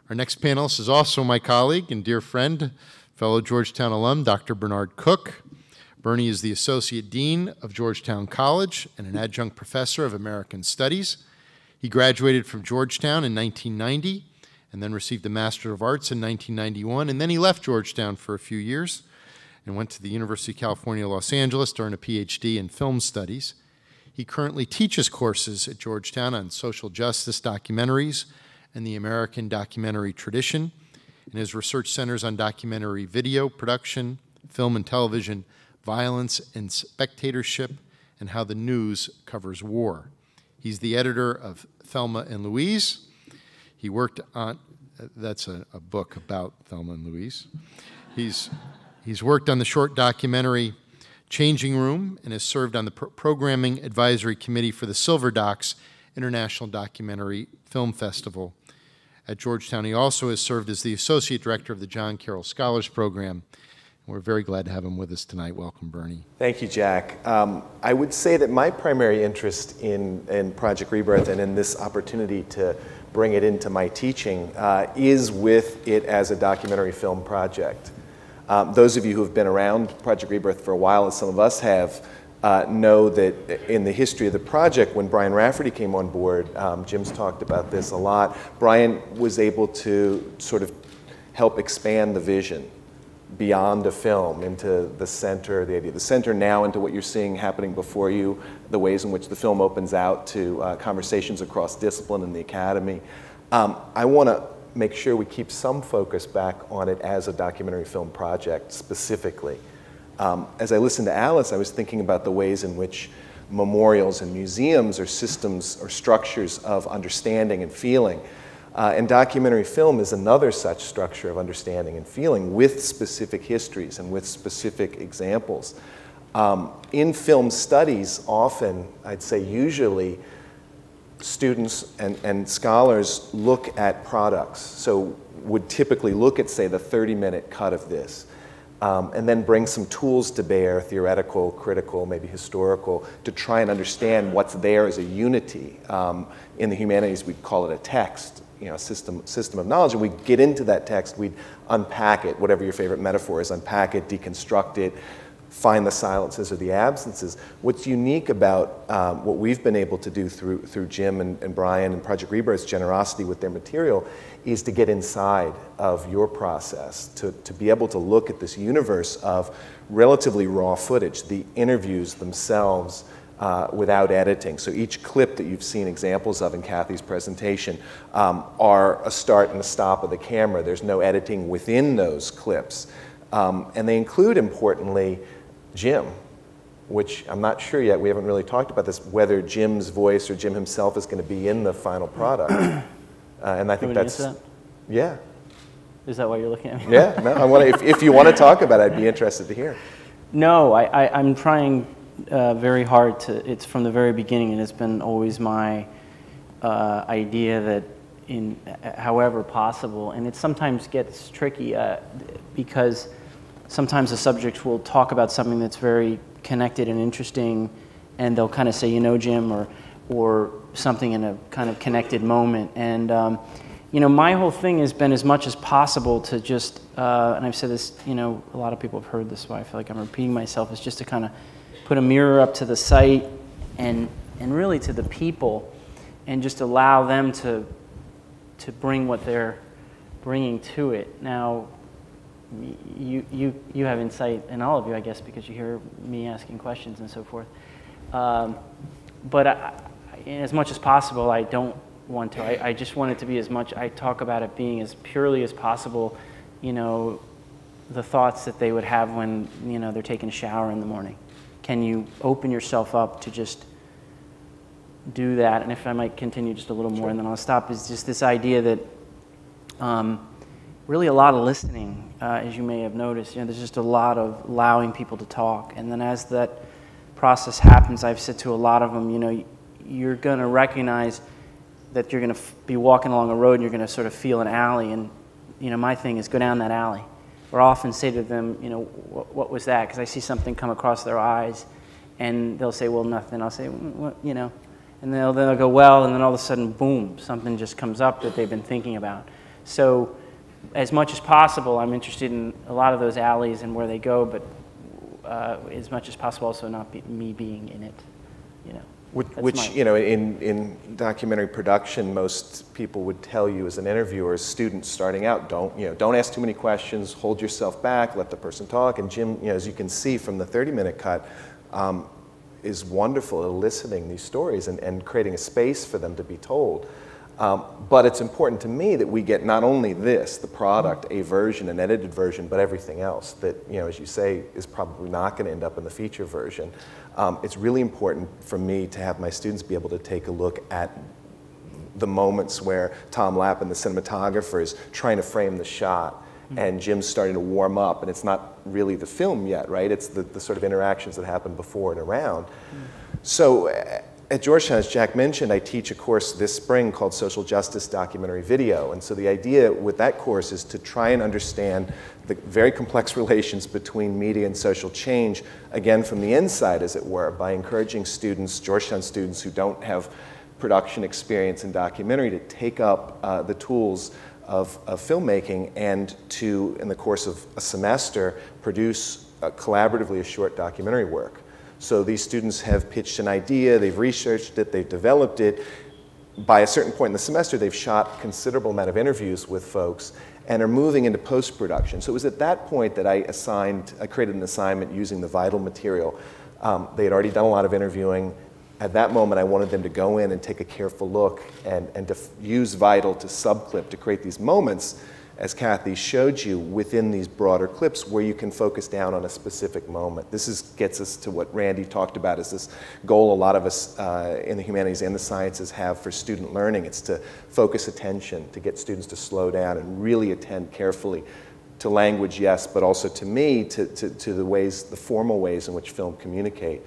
Our next panelist is also my colleague and dear friend, fellow Georgetown alum, Dr. Bernard Cook. Bernie is the Associate Dean of Georgetown College and an adjunct professor of American Studies. He graduated from Georgetown in 1990 and then received a Master of Arts in 1991, and then he left Georgetown for a few years and went to the University of California, Los Angeles to earn a PhD in film studies. He currently teaches courses at Georgetown on social justice documentaries and the American documentary tradition, and his research centers on documentary video production, film and television, violence and spectatorship, and how the news covers war. He's the editor of Thelma and Louise. He worked on, that's a book about Thelma and Louise. He's worked on the short documentary Changing Room and has served on the Programming Advisory Committee for the Silver Docs International Documentary Film Festival at Georgetown. He also has served as the Associate Director of the John Carroll Scholars Program. We're very glad to have him with us tonight. Welcome, Bernie. Thank you, Jack. I would say that my primary interest in Project Rebirth and in this opportunity to bring it into my teaching is with it as a documentary film project. Those of you who have been around Project Rebirth for a while, as some of us have, know that in the history of the project, when Brian Rafferty came on board, Jim's talked about this a lot, Brian was able to sort of help expand the vision beyond a film into the center, the idea of the center now into what you're seeing happening before you, the ways in which the film opens out to conversations across discipline in the academy. I want to make sure we keep some focus back on it as a documentary film project specifically. As I listened to Alice, I was thinking about the ways in which memorials and museums are systems or structures of understanding and feeling. And documentary film is another such structure of understanding and feeling with specific histories and with specific examples. In film studies, often, I'd say usually, students and scholars look at products. So would typically look at, say, the 30-minute cut of this, and then bring some tools to bear, theoretical, critical, maybe historical, to try and understand what's there as a unity. In the humanities, we'd call it a text, you know, system of knowledge, and we'd get into that text, we'd unpack it, whatever your favorite metaphor is, unpack it, deconstruct it, find the silences or the absences. What's unique about what we've been able to do through Jim and Brian and Project Rebirth's generosity with their material is to get inside of your process, to be able to look at this universe of relatively raw footage, the interviews themselves, without editing. So each clip that you've seen examples of in Kathy's presentation are a start and a stop of the camera. There's no editing within those clips. And they include, importantly, Jim, which I'm not sure yet, we haven't really talked about this, whether Jim's voice or Jim himself is going to be in the final product. And I think that's... That? Yeah. Is that why you're looking at me? Yeah, no, I want to, if you want to talk about it, I'd be interested to hear. No, I'm trying very hard to, it's from the very beginning, and it's been always my idea that in however possible, and it sometimes gets tricky because sometimes the subject will talk about something that's very connected and interesting, and they'll kind of say, you know, Jim, or something in a kind of connected moment. And you know, my whole thing has been as much as possible to just, and I've said this, you know, a lot of people have heard this, so I feel like I'm repeating myself, is just to kind of put a mirror up to the site and really to the people, and just allow them to bring what they're bringing to it. Now, you have insight, and all of you, I guess, because you hear me asking questions and so forth. But as much as possible, I don't want to. I just want it to be as much, I talk about it being as purely as possible, you know, the thoughts that they would have when, you know, they're taking a shower in the morning. Can you open yourself up to just do that? And if I might continue just a little more, and then I'll stop, is just this idea that really a lot of listening, as you may have noticed. You know, there's just a lot of allowing people to talk. And then as that process happens, I've said to a lot of them, you know, you're going to recognize that you're going to be walking along a road and you're going to sort of feel an alley. And, you know, my thing is go down that alley. Or I'll often say to them, you know, what was that? Because I see something come across their eyes, and they'll say, well, nothing. I'll say, what, you know, and they'll go, well, and then all of a sudden, boom, something just comes up that they've been thinking about. So as much as possible, I'm interested in a lot of those alleys and where they go, but as much as possible also not me being in it, you know. Which you know, in documentary production, most people would tell you as an interviewer, as students starting out, don't ask too many questions, hold yourself back, let the person talk. And Jim, you know, as you can see from the 30-minute cut, is wonderful at eliciting these stories and creating a space for them to be told. But it's important to me that we get not only this, the product, a version, an edited version, but everything else that, you know, as you say, is probably not going to end up in the feature version. It's really important for me to have my students be able to take a look at the moments where Tom Lappin, the cinematographer, is trying to frame the shot, and Jim's starting to warm up, and it's not really the film yet, right? It's the sort of interactions that happen before and around. So at Georgetown, as Jack mentioned, I teach a course this spring called Social Justice Documentary Video. And so the idea with that course is to try and understand the very complex relations between media and social change, again, from the inside, as it were, by encouraging students, Georgetown students who don't have production experience in documentary, to take up the tools of filmmaking and to, in the course of a semester, produce collaboratively a short documentary work. So these students have pitched an idea, they've researched it, they've developed it. By a certain point in the semester, they've shot a considerable amount of interviews with folks and are moving into post-production. So it was at that point that I created an assignment using the Vital material. They had already done a lot of interviewing. At that moment, I wanted them to go in and take a careful look and to use Vital to subclip to create these moments, as Kathy showed you, within these broader clips where you can focus down on a specific moment. This gets us to what Randy talked about as this goal a lot of us in the humanities and the sciences have for student learning. It's to focus attention, to get students to slow down and really attend carefully to language, yes, but also to me, to the formal ways in which film communicate.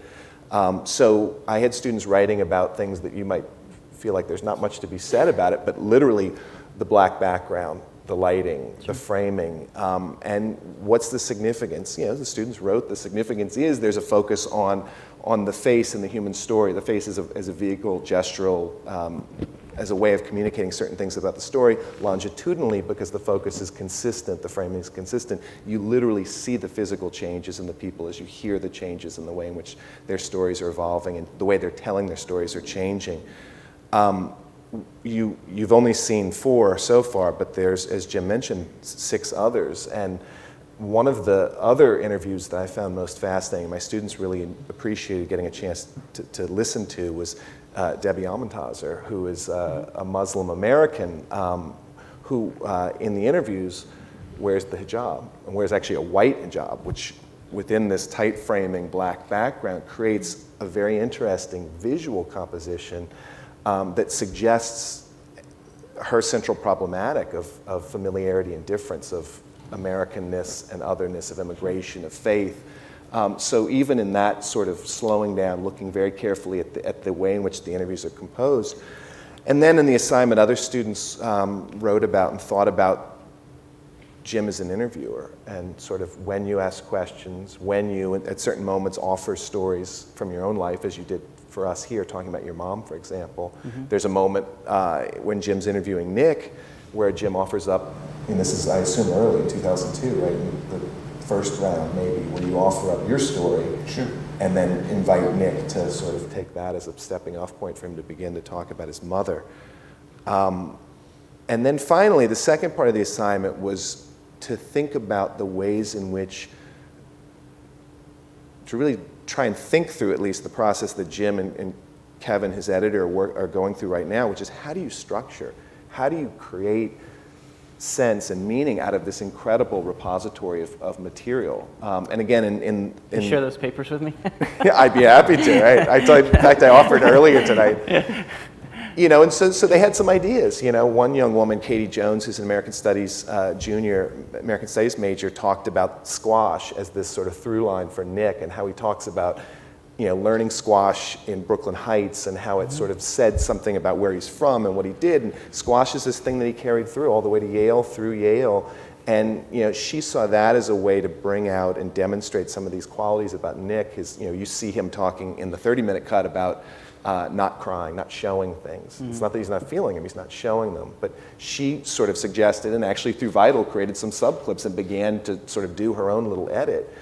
So I had students writing about things that you might feel like there's not much to be said about it, but literally the black background, the lighting, the framing, and what's the significance? You know, the students wrote the significance is there's a focus on the face and the human story. The face as a vehicle, gestural, as a way of communicating certain things about the story. Longitudinally, because the focus is consistent, the framing is consistent, you literally see the physical changes in the people as you hear the changes in the way in which their stories are evolving and the way they're telling their stories are changing. You've only seen 4 so far, but there's, as Jim mentioned, 6 others. And one of the other interviews that I found most fascinating, my students really appreciated getting a chance to listen to, was Debbie Almontazer, who is a Muslim American who, in the interviews, wears the hijab, and wears actually a white hijab, which within this tight framing black background creates a very interesting visual composition that suggests her central problematic of familiarity and difference, of Americanness and otherness, of immigration, of faith. So even in that sort of slowing down, looking very carefully at the way in which the interviews are composed. And then in the assignment, other students wrote about and thought about Jim as an interviewer, and sort of when you ask questions, when you, at certain moments, offer stories from your own life, as you did for us here, talking about your mom, for example. There's a moment when Jim's interviewing Nick, where Jim offers up, and this is, I assume, early, 2002, right? In the first round, maybe, where you offer up your story, and then invite Nick to sort of take that as a stepping off point for him to begin to talk about his mother. And then finally, the second part of the assignment was to think about the ways in which, to really try and think through at least the process that Jim and Kevin, his editor, are going through right now, which is how do you structure, how do you create sense and meaning out of this incredible repository of material. And again, you share those papers with me? Yeah, I'd be happy to, right? In fact, I offered earlier tonight. You know, and so they had some ideas. You know, one young woman, Katie Jones, who's an American Studies American Studies major, talked about squash as this sort of through line for Nick, and how he talks about, you know, learning squash in Brooklyn Heights, and how it sort of said something about where he's from and what he did. And squash is this thing that he carried through all the way to Yale, through Yale. And, you know, she saw that as a way to bring out and demonstrate some of these qualities about Nick. You know, you see him talking in the 30-minute cut about not crying, not showing things. It's not that he's not feeling them, he's not showing them. But she sort of suggested, and actually through Vital created some subclips and began to sort of do her own little edit.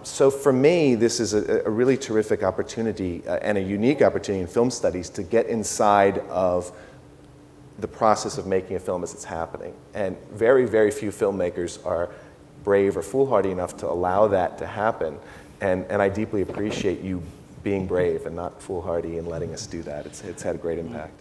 So for me, this is a really terrific opportunity and a unique opportunity in film studies to get inside of the process of making a film as it's happening. And very, very few filmmakers are brave or foolhardy enough to allow that to happen. And I deeply appreciate you being brave and not foolhardy and letting us do that. It's had a great impact.